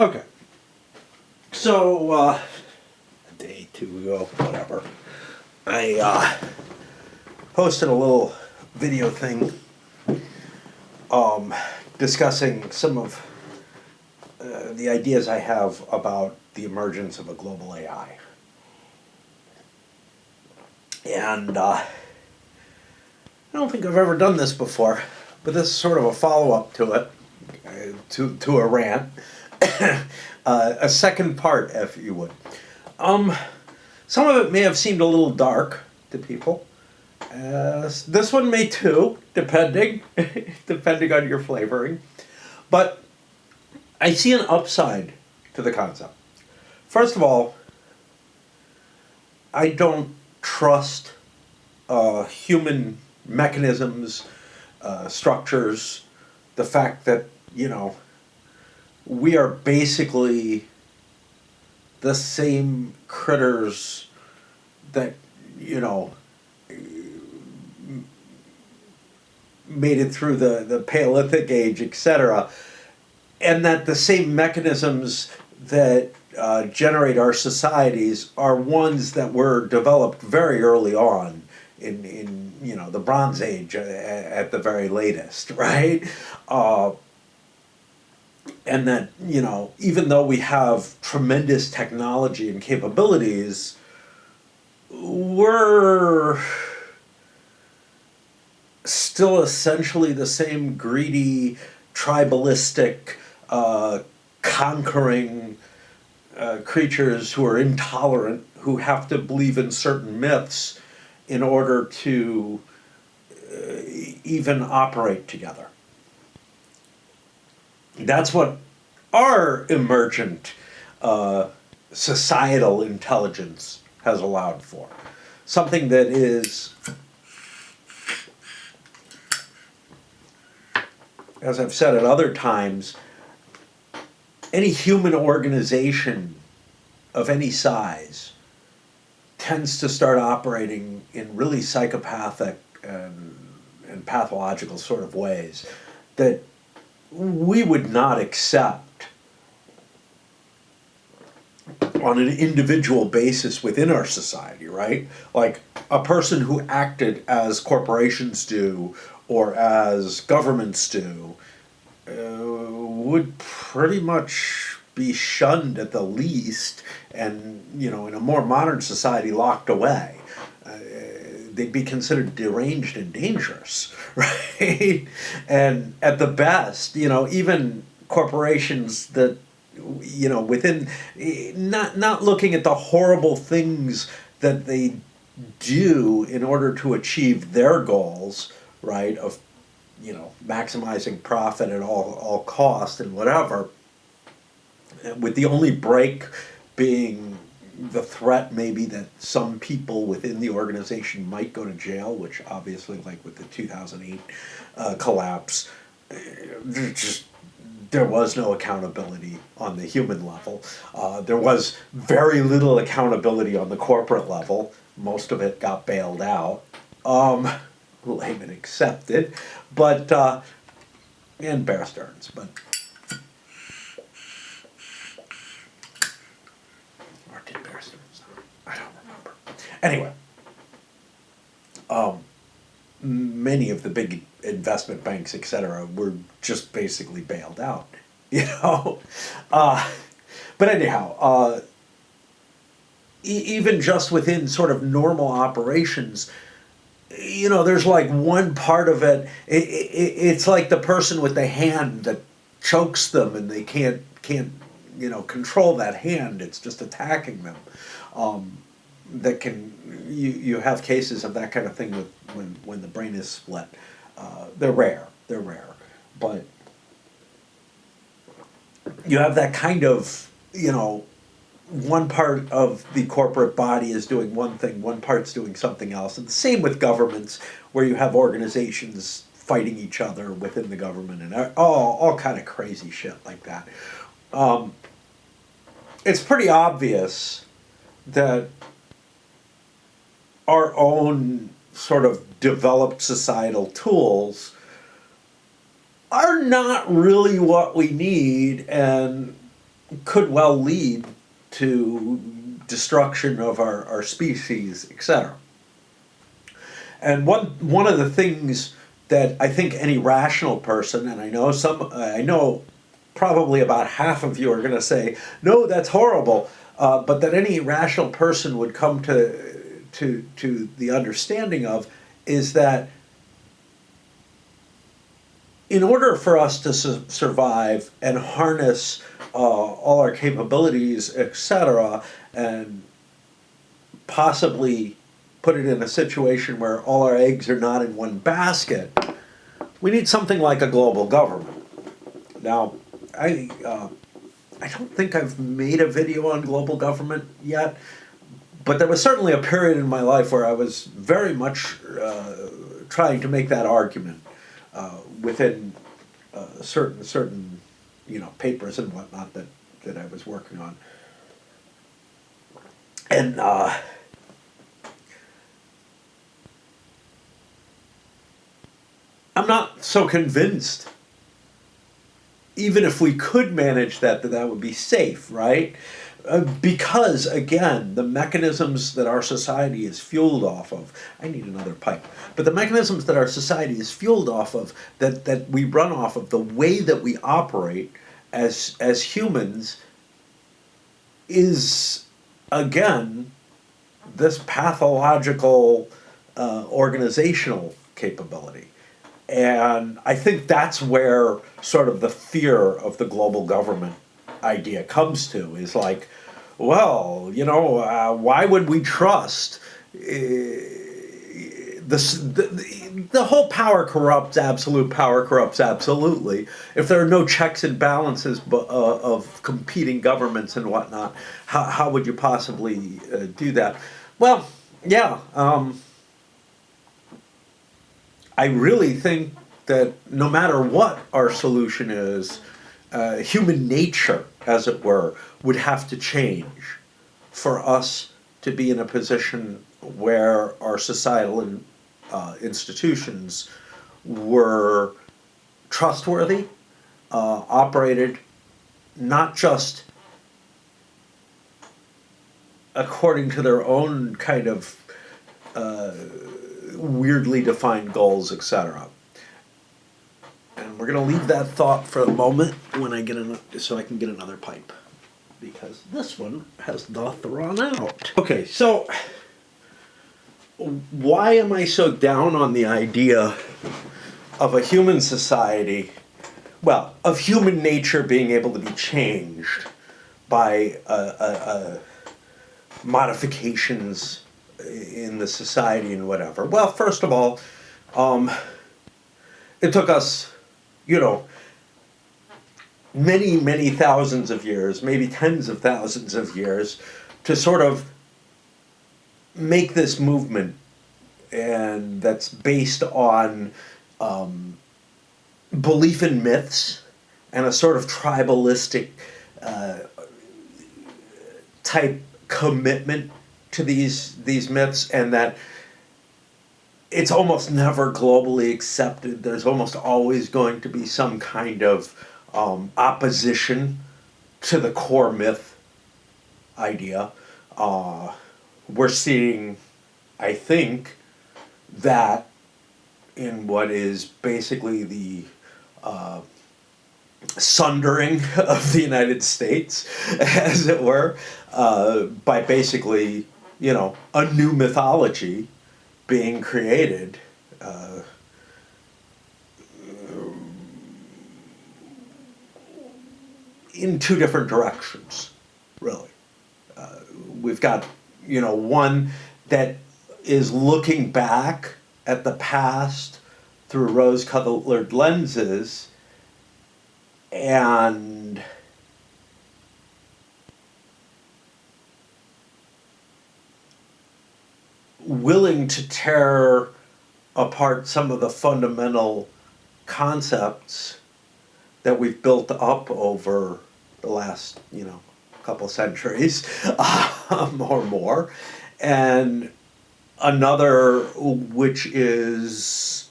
Okay. So, a day, two ago, whatever, I posted a little video thing um, discussing some of the ideas I have about the emergence of a global AI. And I don't think I've ever done this before, but this is sort of a follow-up to it, to a rant, a second part, if you would. Some of it may have seemed a little dark to people. This one may too, depending, depending on your flavoring. But I see an upside to the concept. First of all, I don't trust human mechanisms, structures, the fact that, we are basically the same critters that, made it through the Paleolithic age, etc., and that the same mechanisms that generate our societies are ones that were developed very early on in the Bronze Age at the very latest, right? And that, even though we have tremendous technology and capabilities, we're still essentially the same greedy, tribalistic, conquering creatures who are intolerant, who have to believe in certain myths in order to even operate together. That's what our emergent societal intelligence has allowed for. Something that is, as I've said at other times, any human organization of any size tends to start operating in really psychopathic and pathological sort of ways that we would not accept on an individual basis within our society, right? Like a person who acted as corporations do or as governments do would pretty much be shunned at the least, and in a more modern society locked away. They'd be considered deranged and dangerous, right? And at the best, even corporations that, within, not looking at the horrible things that they do in order to achieve their goals, right, of, maximizing profit at all cost and whatever, with the only break being the threat maybe that some people within the organization might go to jail, which obviously, like with the 2008 collapse, there was no accountability on the human level. There was very little accountability on the corporate level. Most of it got bailed out, layman accepted, but and Bear Stearns, but. I don't remember. Anyway, many of the big investment banks, etc., were just basically bailed out, But anyhow, even just within sort of normal operations, there's like one part of it. It's like the person with the hand that chokes them, and they can't control that hand. It's just attacking them. That can you have cases of that kind of thing with when the brain is split. They're rare, but you have that kind of one part of the corporate body is doing one thing, one part's doing something else, and the same with governments, where you have organizations fighting each other within the government and all kind of crazy shit like that. It's pretty obvious that our own sort of developed societal tools are not really what we need, and could well lead to destruction of our species, etc. And one of the things that I think any rational person, and I know probably about half of you are going to say, no, that's horrible, but that any rational person would come to the understanding of is that in order for us to survive and harness all our capabilities, etc., and possibly put it in a situation where all our eggs are not in one basket, we need something like a global government. Now, I don't think I've made a video on global government yet, but there was certainly a period in my life where I was very much trying to make that argument within certain papers and whatnot that I was working on. And I'm not so convinced, even if we could manage that would be safe, right? Because, again, the mechanisms that our society is fueled off of, I need another pipe, but the mechanisms that our society is fueled off of, that we run off of, the way that we operate as humans is, again, this pathological organizational capability. And I think that's where sort of the fear of the global government idea comes to, is like, well, why would we trust this? The whole power corrupts, absolute power corrupts absolutely. If there are no checks and balances of competing governments and whatnot, how would you possibly do that? Well, yeah. I really think that no matter what our solution is, human nature, as it were, would have to change for us to be in a position where our societal institutions were trustworthy, operated not just according to their own kind of weirdly defined goals, etc. And we're going to leave that thought for a moment when I so I can get another pipe, because this one has not run out. Okay, so why am I so down on the idea of a human society, well, of human nature being able to be changed by modifications in the society and whatever? Well, first of all, it took us, many thousands of years, maybe tens of thousands of years, to sort of make this movement, and that's based on belief in myths and a sort of tribalistic type commitment to these myths, and that it's almost never globally accepted. There's almost always going to be some kind of opposition to the core myth idea. We're seeing, I think, that in what is basically the sundering of the United States, as it were, by basically, a new mythology being created in two different directions, really. We've got, one that is looking back at the past through rose-colored lenses and willing to tear apart some of the fundamental concepts that we've built up over the last, couple centuries or more, and another which is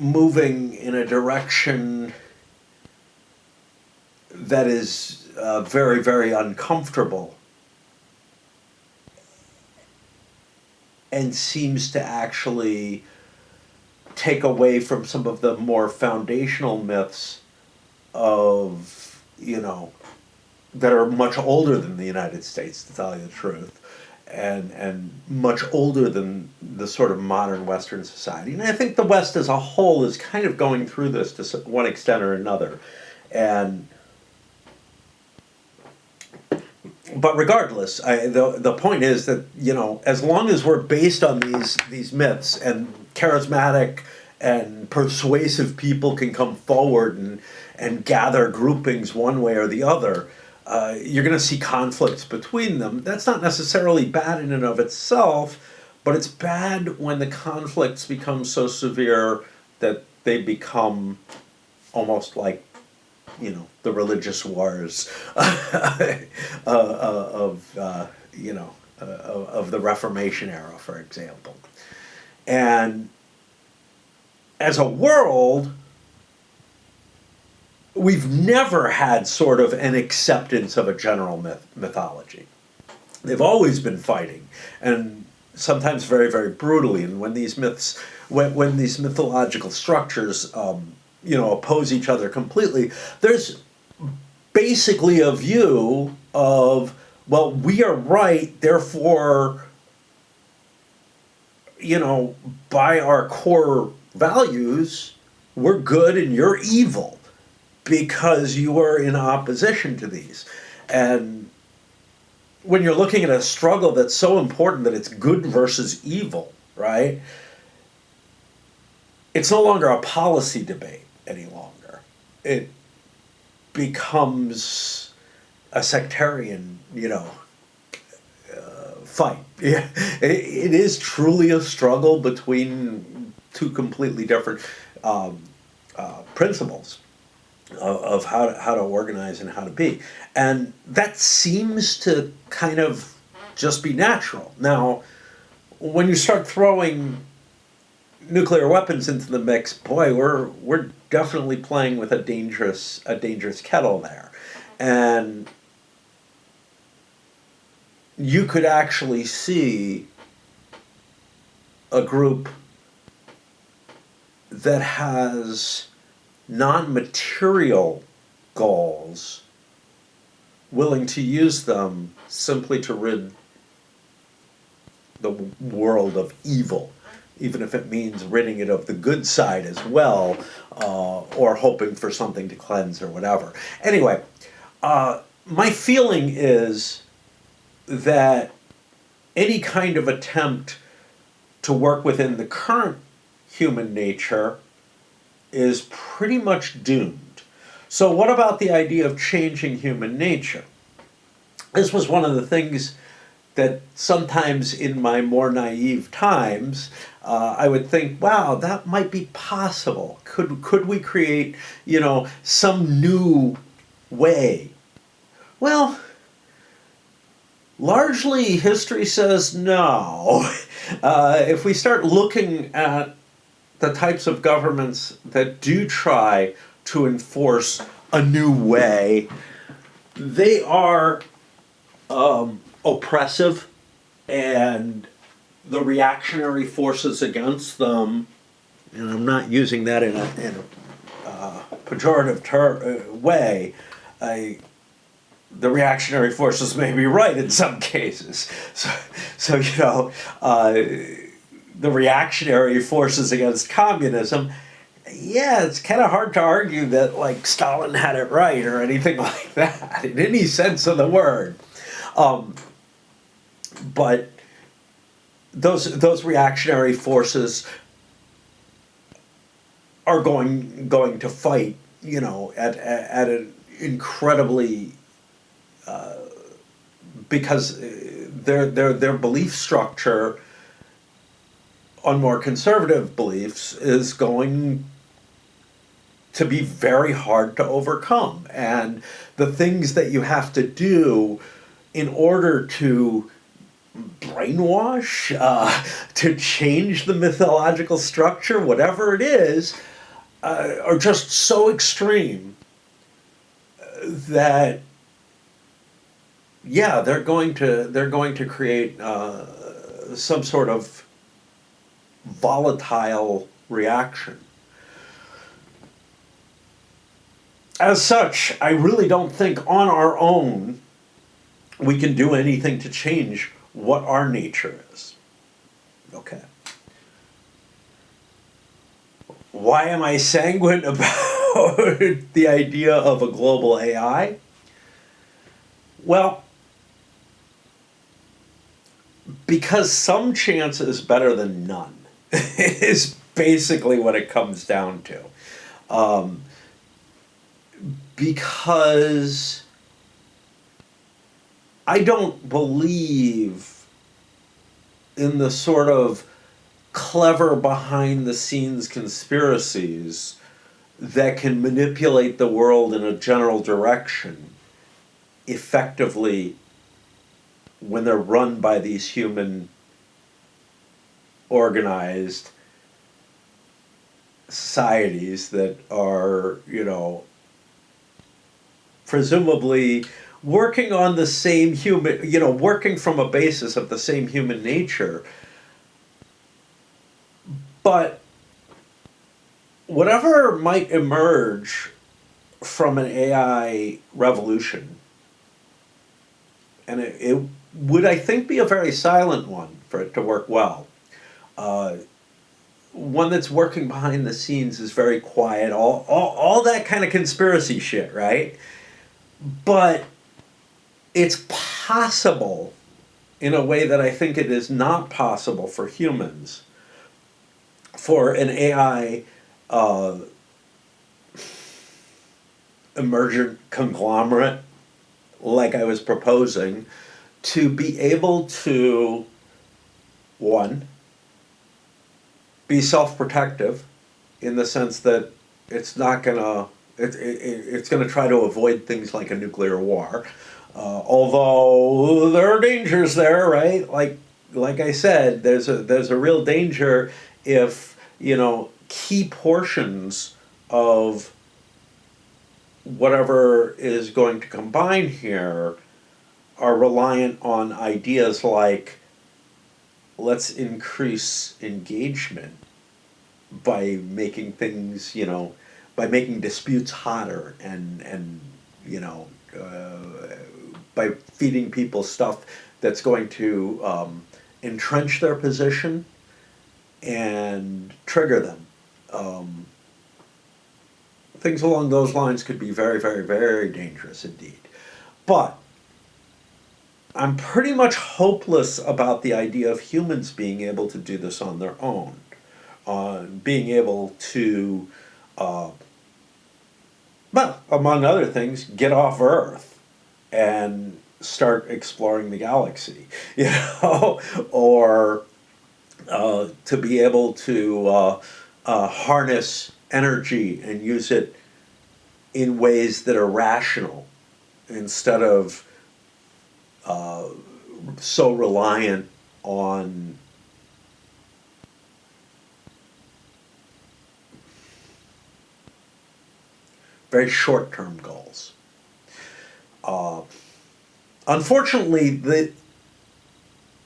moving in a direction that is very, very uncomfortable and seems to actually take away from some of the more foundational myths of, that are much older than the United States, to tell you the truth, and much older than the sort of modern Western society. And I think the West as a whole is kind of going through this to one extent or another. But regardless, the point is that, as long as we're based on these myths, and charismatic and persuasive people can come forward and gather groupings one way or the other, you're going to see conflicts between them. That's not necessarily bad in and of itself, but it's bad when the conflicts become so severe that they become almost like, the religious wars of the Reformation era, for example. And as a world, we've never had sort of an acceptance of a general mythology. They've always been fighting, and sometimes very, very brutally. And when these myths, when these mythological structures, oppose each other completely, there's basically a view of, well, we are right, therefore, by our core values, we're good and you're evil because you are in opposition to these. And when you're looking at a struggle that's so important that it's good versus evil, right? It's no longer a policy debate any longer. It becomes a sectarian, fight. Yeah, it is truly a struggle between two completely different principles of how to organize and how to be, and that seems to kind of just be natural. Now, when you start throwing nuclear weapons into the mix, boy, we're definitely playing with a dangerous kettle there. And you could actually see a group that has non-material goals willing to use them simply to rid the world of evil, even if it means ridding it of the good side as well, or hoping for something to cleanse or whatever. Anyway, my feeling is that any kind of attempt to work within the current human nature is pretty much doomed. So what about the idea of changing human nature? This was one of the things that sometimes in my more naive times, I would think, wow, that might be possible. Could we create, some new way? Well, largely history says no. If we start looking at the types of governments that do try to enforce a new way, they are oppressive, and the reactionary forces against them, and I'm not using that in a pejorative way, the reactionary forces may be right in some cases. So the reactionary forces against communism, yeah, it's kind of hard to argue that, like, Stalin had it right or anything like that, in any sense of the word. But those reactionary forces are going to fight, at an incredibly because their belief structure on more conservative beliefs is going to be very hard to overcome, and the things that you have to do in order to brainwash, to change the mythological structure, whatever it is, are just so extreme that yeah, they're going to create some sort of volatile reaction. As such, I really don't think on our own we can do anything to change what our nature is. Okay. Why am I sanguine about the idea of a global AI? Well, because some chance is better than none, is basically what it comes down to. Um, because I don't believe in the sort of clever behind the scenes conspiracies that can manipulate the world in a general direction effectively when they're run by these human organized societies that are, presumably working on the same human, working from a basis of the same human nature. But whatever might emerge from an AI revolution, and it would, I think, be a very silent one for it to work well. Uh, One that's working behind the scenes is very quiet, all that kind of conspiracy shit, right? But it's possible in a way that I think it is not possible for humans for an AI emergent conglomerate like I was proposing to be able to, one, be self-protective in the sense that it's not gonna it's gonna try to avoid things like a nuclear war, although there are dangers there, right? Like I said, there's a real danger if key portions of whatever is going to combine here are reliant on ideas like let's increase engagement by making things, by making disputes hotter and by feeding people stuff that's going to entrench their position and trigger them. Um, Things along those lines could be very, very, very dangerous indeed. But I'm pretty much hopeless about the idea of humans being able to do this on their own, being able to, uh, well, among other things, get off Earth and start exploring the galaxy, or to be able to harness energy and use it in ways that are rational instead of so reliant on very short-term goals. Uh, Unfortunately, the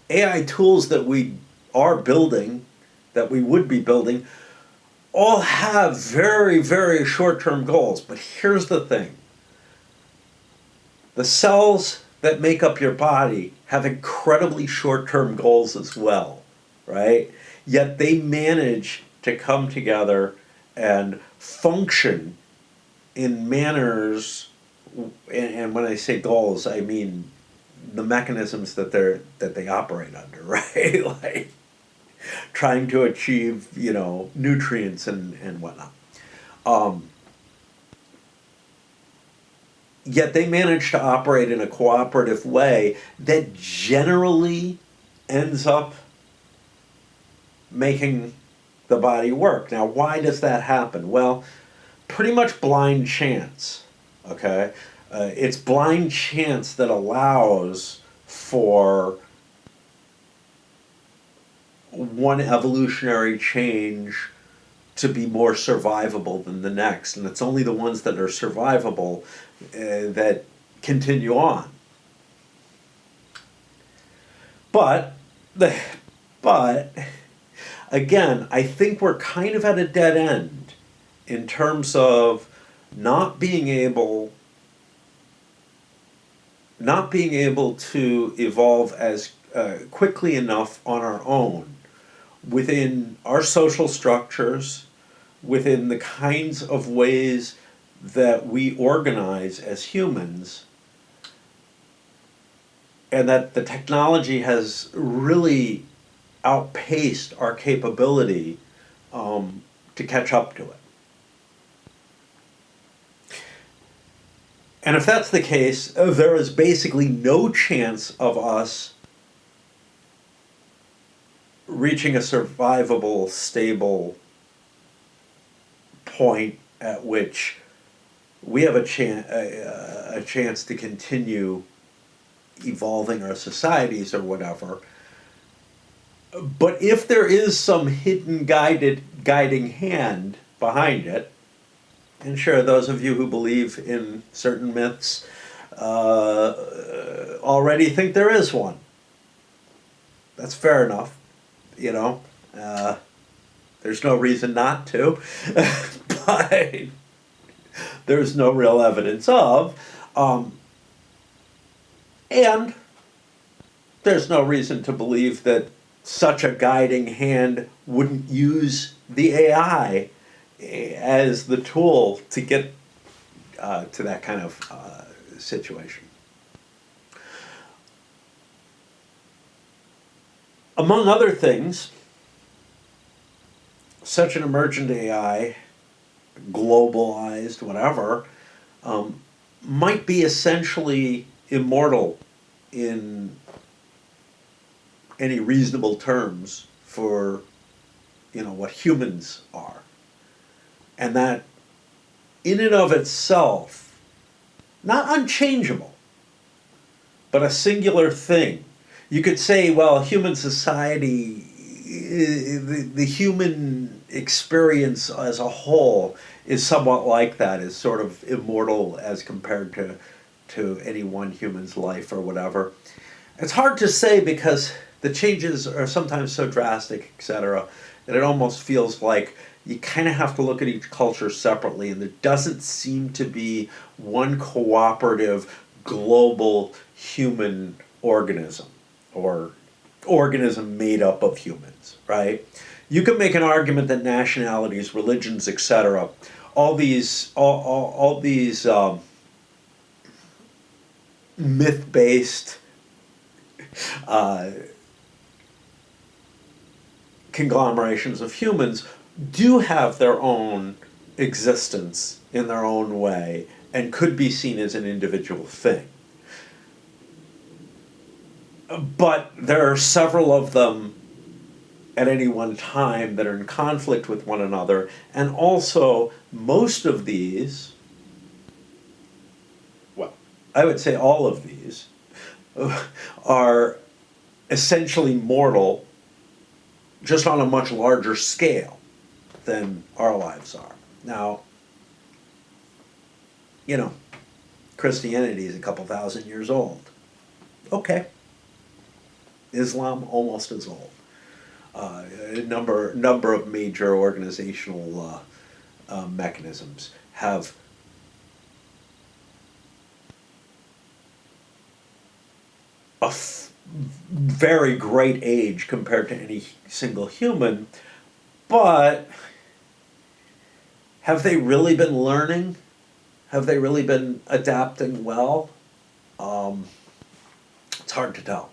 AI tools that we are building, that we would be building, all have very, very short-term goals. But here's the thing. The cells that make up your body have incredibly short-term goals as well, right? Yet they manage to come together and function in manners, and when I say goals, I mean the mechanisms that they operate under, right? Like trying to achieve, nutrients and whatnot. Um, Yet they manage to operate in a cooperative way that generally ends up making the body work. Now, why does that happen? Well, pretty much blind chance, okay? It's blind chance that allows for one evolutionary change to be more survivable than the next, and it's only the ones that are survivable that continue on. But the but again, I think we're kind of at a dead end in terms of not being able to evolve as quickly enough on our own within our social structures, within the kinds of ways that we organize as humans, and that the technology has really outpaced our capability to catch up to it. And if that's the case, there is basically no chance of us reaching a survivable, stable point at which we have a chance to continue evolving our societies or whatever. But if there is some hidden guiding hand behind it, and sure, those of you who believe in certain myths already think there is one. That's fair enough, you know. There's no reason not to, but there's no real evidence of. And there's no reason to believe that such a guiding hand wouldn't use the AI as the tool to get to that kind of situation. Among other things, such an emergent AI, globalized, whatever, might be essentially immortal in any reasonable terms for, what humans are. And that in and of itself, not unchangeable, but a singular thing. You could say, well, human society, the human experience as a whole is somewhat like that, is sort of immortal as compared to any one human's life or whatever. It's hard to say because the changes are sometimes so drastic, etc., that it almost feels like you kind of have to look at each culture separately, and there doesn't seem to be one cooperative, global human organism, or organism made up of humans, right? You can make an argument that nationalities, religions, etc., all these myth-based conglomerations of humans do have their own existence in their own way and could be seen as an individual thing. But there are several of them at any one time that are in conflict with one another, and also most of these, well, I would say all of these, are essentially mortal, just on a much larger scale than our lives are. Now, Christianity is a couple thousand years old. Okay. Islam, almost as old. A number of major organizational mechanisms have a very great age compared to any single human, but have they really been learning? Have they really been adapting well? It's hard to tell.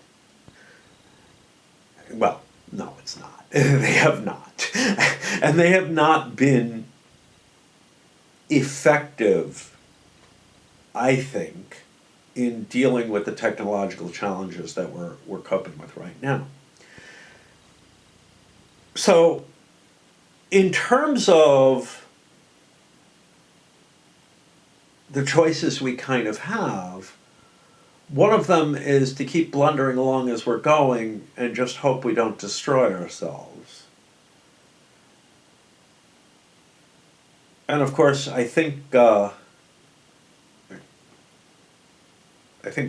Well, no, it's not. They have not. And they have not been effective, I think, in dealing with the technological challenges that we're coping with right now. So, in terms of the choices we kind of have, one of them is to keep blundering along as we're going and just hope we don't destroy ourselves. And of course, I think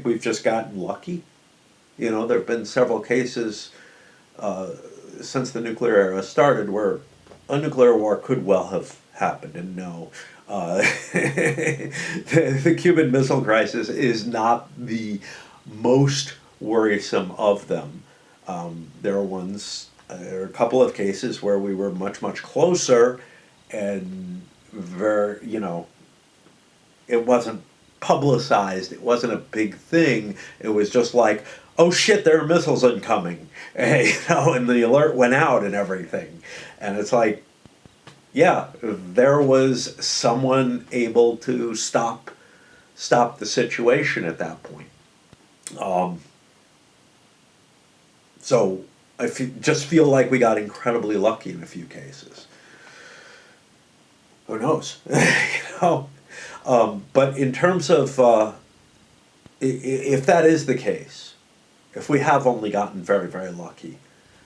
we've just gotten lucky. You know, there have been several cases uh, since the nuclear era started where a nuclear war could well have happened, and no. The Cuban Missile Crisis is not the most worrisome of them. There are a couple of cases where we were much, much closer, and it wasn't publicized. It wasn't a big thing. It was just like, oh shit, there are missiles incoming, and the alert went out and everything. And it's like, yeah, there was someone able to stop the situation at that point. Um, so just feel like we got incredibly lucky in a few cases. Who knows? you know. But in terms of if that is the case, if we have only gotten very, very lucky,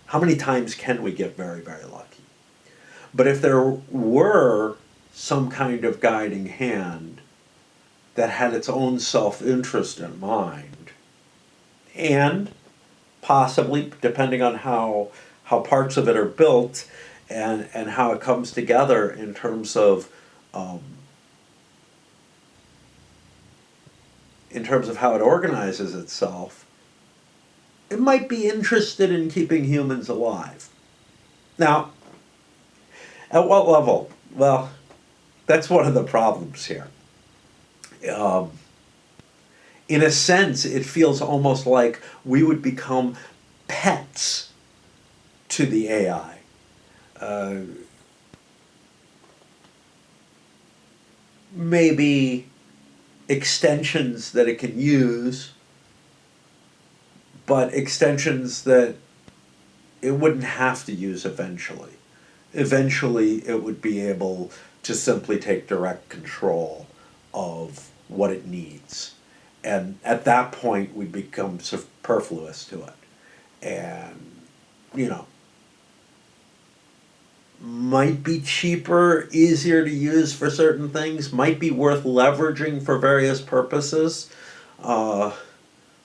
how many times can we get very, very lucky? But if there were some kind of guiding hand that had its own self-interest in mind, and possibly, depending on how parts of it are built and how it comes together in terms of um, how it organizes itself, it might be interested in keeping humans alive. Now, at what level? Well, that's one of the problems here. Um, in a sense, it feels almost like we would become pets to the AI. Maybe extensions that it can use, but extensions that it wouldn't have to use eventually. Eventually, it would be able to simply take direct control of what it needs. And at that point, we become superfluous to it. And, you know, might be cheaper, easier to use for certain things, might be worth leveraging for various purposes, uh,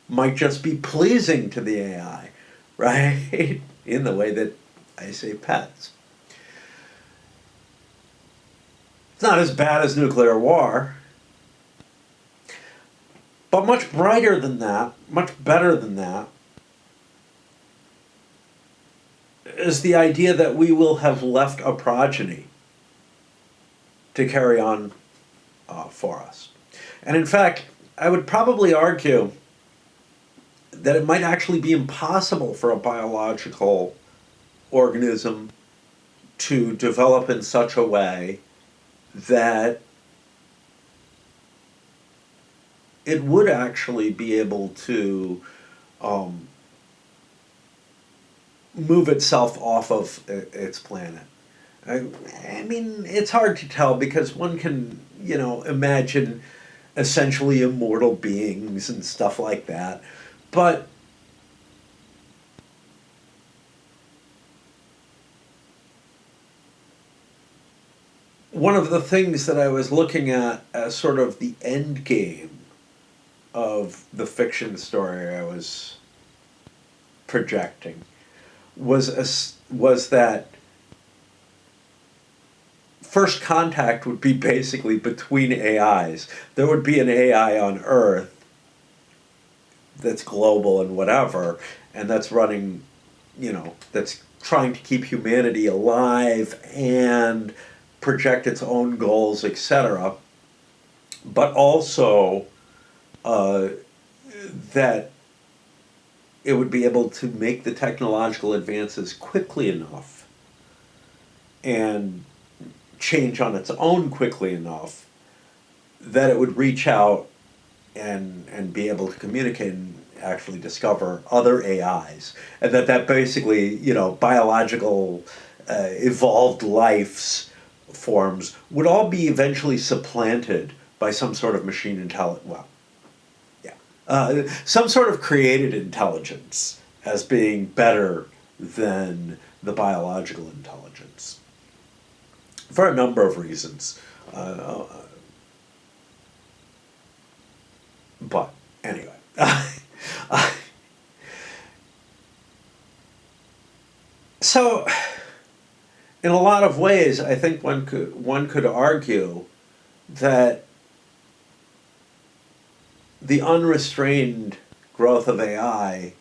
might just be pleasing to the AI, right? In the way that I say pets. It's not as bad as nuclear war, but much brighter than that, much better than that, is the idea that we will have left a progeny to carry on for us. And in fact, I would probably argue that it might actually be impossible for a biological organism to develop in such a way that it would actually be able to move itself off of its planet. I mean, it's hard to tell because one can, imagine essentially immortal beings and stuff like that. But one of the things that I was looking at as sort of the end game of the fiction story I was projecting was that first contact would be basically between AIs. There would be an AI on Earth that's global and whatever, and that's running, that's trying to keep humanity alive and project its own goals, etc. But also that it would be able to make the technological advances quickly enough and change on its own quickly enough that it would reach out and be able to communicate and actually discover other AIs. And that basically, biological evolved life's forms would all be eventually supplanted by some sort of machine intelligence. Well, yeah. Some sort of created intelligence as being better than the biological intelligence. For a number of reasons. Uh, but anyway, so in a lot of ways, I think one could argue that the unrestrained growth of AI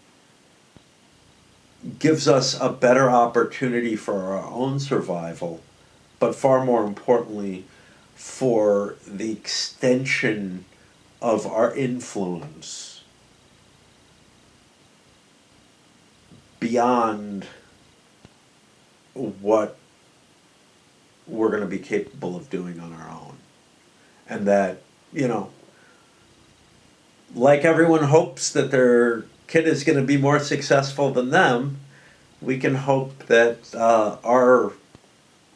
gives us a better opportunity for our own survival, but far more importantly, for the extension of our influence beyond what we're going to be capable of doing on our own. And that, you know, like everyone hopes that their kid is going to be more successful than them, we can hope that our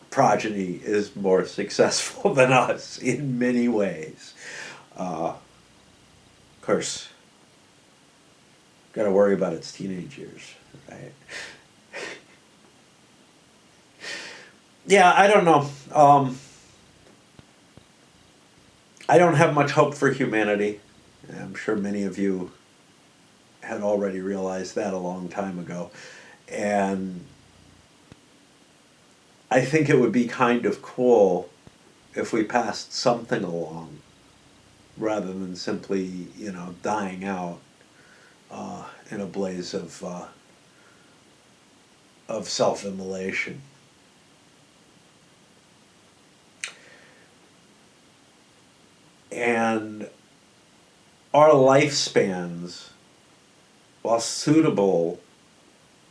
progeny is more successful than us in many ways. Of course, got to worry about its teenage years, right? Yeah, I don't know. I don't have much hope for humanity. I'm sure many of you had already realized that a long time ago. And I think it would be kind of cool if we passed something along rather than simply, dying out in a blaze of self-immolation. And our lifespans, while suitable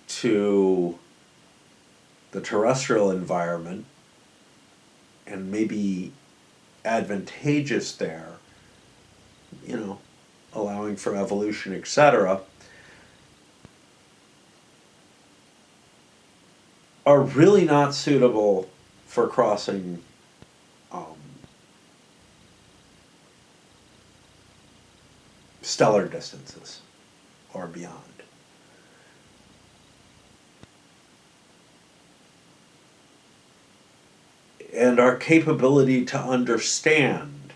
to the terrestrial environment and maybe advantageous there, allowing for evolution, etc., are really not suitable for crossing stellar distances or beyond. And our capability to understand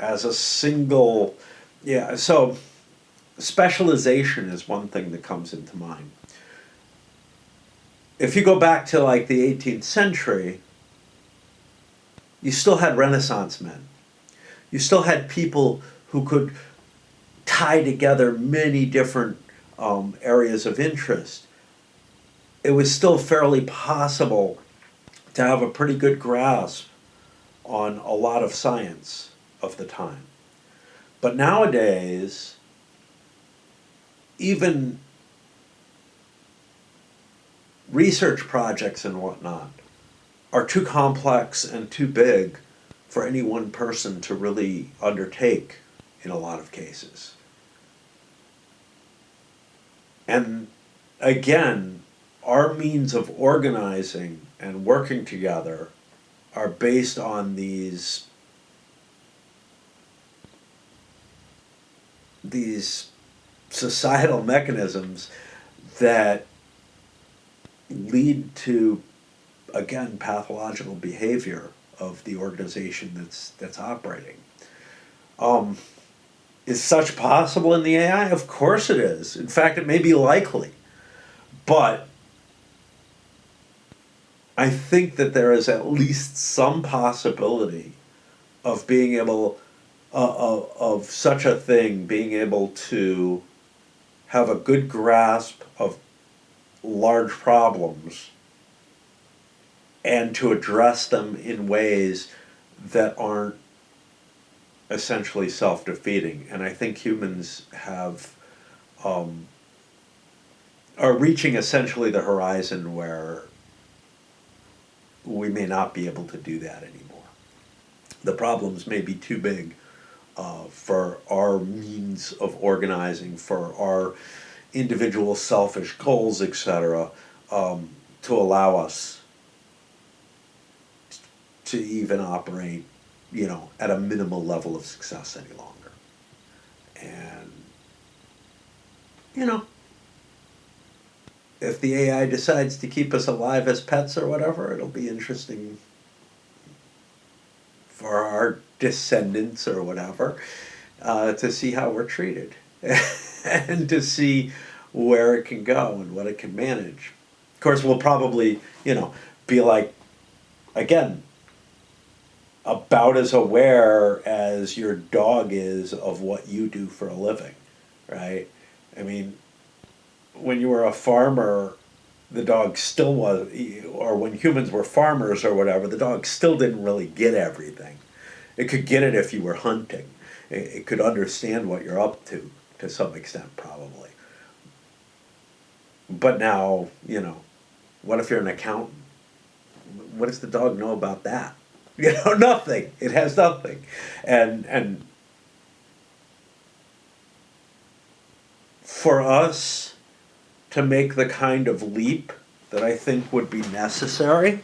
as a single, so specialization is one thing that comes into mind. If you go back to like the 18th century, you still had Renaissance men. You still had people who could tie together many different areas of interest. It was still fairly possible to have a pretty good grasp on a lot of science of the time. But nowadays, even research projects and whatnot are too complex and too big for any one person to really undertake in a lot of cases. And again, our means of organizing and working together are based on these societal mechanisms that lead to, again, pathological behavior of the organization that's operating. Is such possible in the AI? Of course it is. In fact, it may be likely. But I think that there is at least some possibility of being able, of such a thing being able to have a good grasp of large problems and to address them in ways that aren't essentially self-defeating. And I think humans are reaching essentially the horizon where we may not be able to do that anymore. The problems may be too big for our means of organizing, for our individual selfish goals, etc., to allow us to even operate, at a minimal level of success any longer. And, if the AI decides to keep us alive as pets or whatever, it'll be interesting for our descendants or whatever, to see how we're treated and to see where it can go and what it can manage. Of course, we'll probably, be like, again, about as aware as your dog is of what you do for a living, right? I mean, when you were a farmer, the dog still was, or when humans were farmers or whatever, the dog still didn't really get everything. It could get it if you were hunting. It could understand what you're up to some extent, probably. But now, what if you're an accountant? What does the dog know about that? Nothing. It has nothing. And for us to make the kind of leap that I think would be necessary,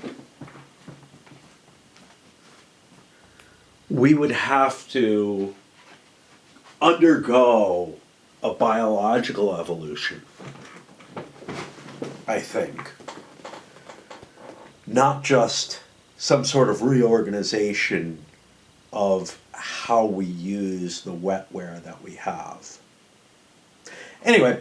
we would have to undergo a biological evolution, I think. Not just some sort of reorganization of how we use the wetware that we have. Anyway,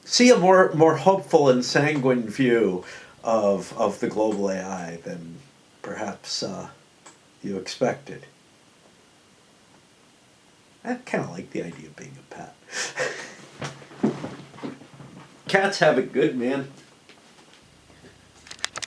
see a more hopeful and sanguine view of the global AI than perhaps you expected. I kind of like the idea of being a pet. Cats have it good, man.